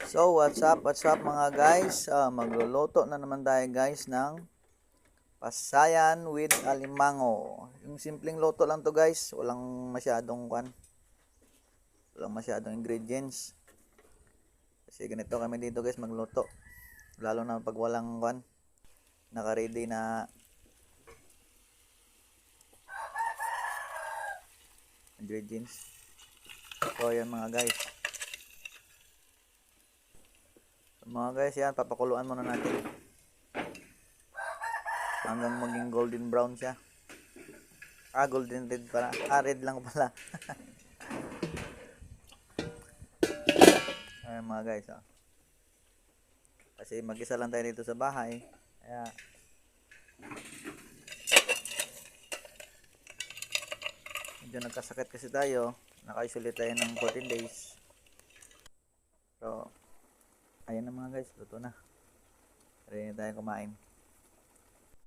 So what's up mga guys, magluluto na naman tayo guys ng pasayan with alimango. Yung simpleng luto lang to guys, walang masyadong ingredients. Kasi ganito kami dito guys magluto, lalo na pag walang naka-ready na ingredients. So yan mga guys, yan, papakuluan muna natin hanggang maging golden brown siya. Golden red pala. Red lang pala. Ayan mga guys, kasi mag-isa lang tayo dito sa bahay, kaya medyo nagkasakit kasi tayo, naka-isolate tayo ng 14 days. So ayan na mga guys, luto na. Ready na tayo kumain.